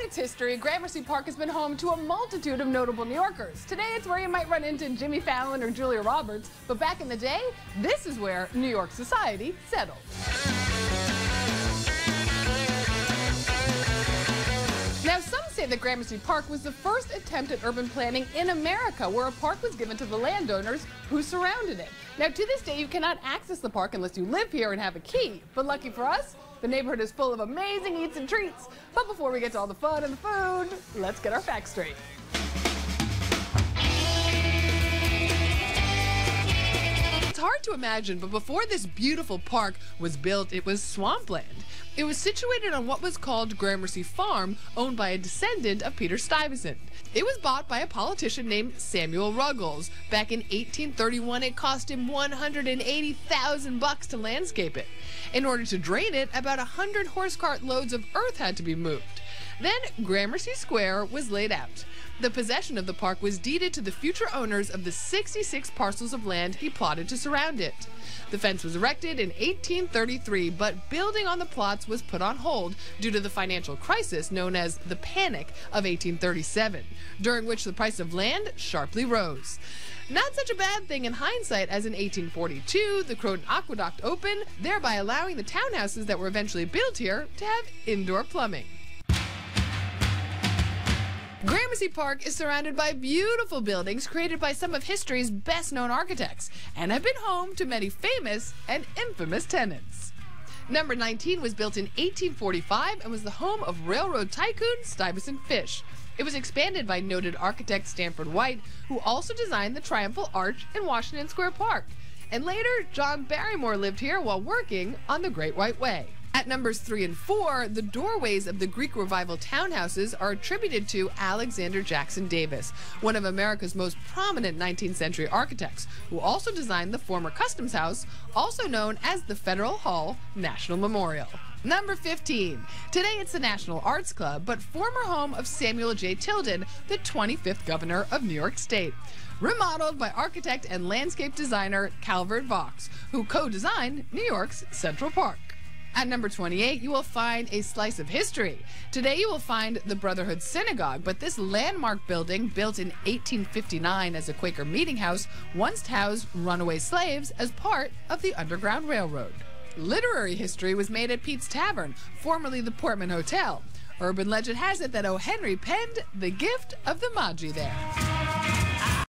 its history, Gramercy Park has been home to a multitude of notable New Yorkers. Today, it's where you might run into Jimmy Fallon or Julia Roberts, but back in the day, this is where New York society settled. Now, some say that Gramercy Park was the first attempt at urban planning in America, where a park was given to the landowners who surrounded it. Now, to this day, you cannot access the park unless you live here and have a key. But lucky for us, the neighborhood is full of amazing eats and treats. But before we get to all the fun and the food, let's get our facts straight. It's hard to imagine, but before this beautiful park was built, it was swampland. It was situated on what was called Gramercy Farm, owned by a descendant of Peter Stuyvesant. It was bought by a politician named Samuel Ruggles. Back in 1831, it cost him $180,000 to landscape it. In order to drain it, about 100 horse cart loads of earth had to be moved. Then Gramercy Square was laid out. The possession of the park was deeded to the future owners of the 66 parcels of land he plotted to surround it. The fence was erected in 1833, but building on the plots was put on hold due to the financial crisis known as the Panic of 1837, during which the price of land sharply rose. Not such a bad thing in hindsight, as in 1842, the Croton Aqueduct opened, thereby allowing the townhouses that were eventually built here to have indoor plumbing. Gramercy Park is surrounded by beautiful buildings created by some of history's best-known architects and have been home to many famous and infamous tenants. Number 19 was built in 1845 and was the home of railroad tycoon Stuyvesant Fish. It was expanded by noted architect Stanford White, who also designed the Triumphal Arch in Washington Square Park. And later, John Barrymore lived here while working on the Great White Way. At numbers 3 and 4, the doorways of the Greek Revival townhouses are attributed to Alexander Jackson Davis, one of America's most prominent 19th century architects, who also designed the former Customs House, also known as the Federal Hall National Memorial. Number 15. Today it's the National Arts Club, but former home of Samuel J. Tilden, the 25th governor of New York State. Remodeled by architect and landscape designer Calvert Vaux, who co-designed New York's Central Park. At number 28, you will find a slice of history. Today you will find the Brotherhood Synagogue, but this landmark building, built in 1859 as a Quaker meeting house, once housed runaway slaves as part of the Underground Railroad. Literary history was made at Pete's Tavern, formerly the Portman Hotel. Urban legend has it that O. Henry penned The Gift of the Magi there.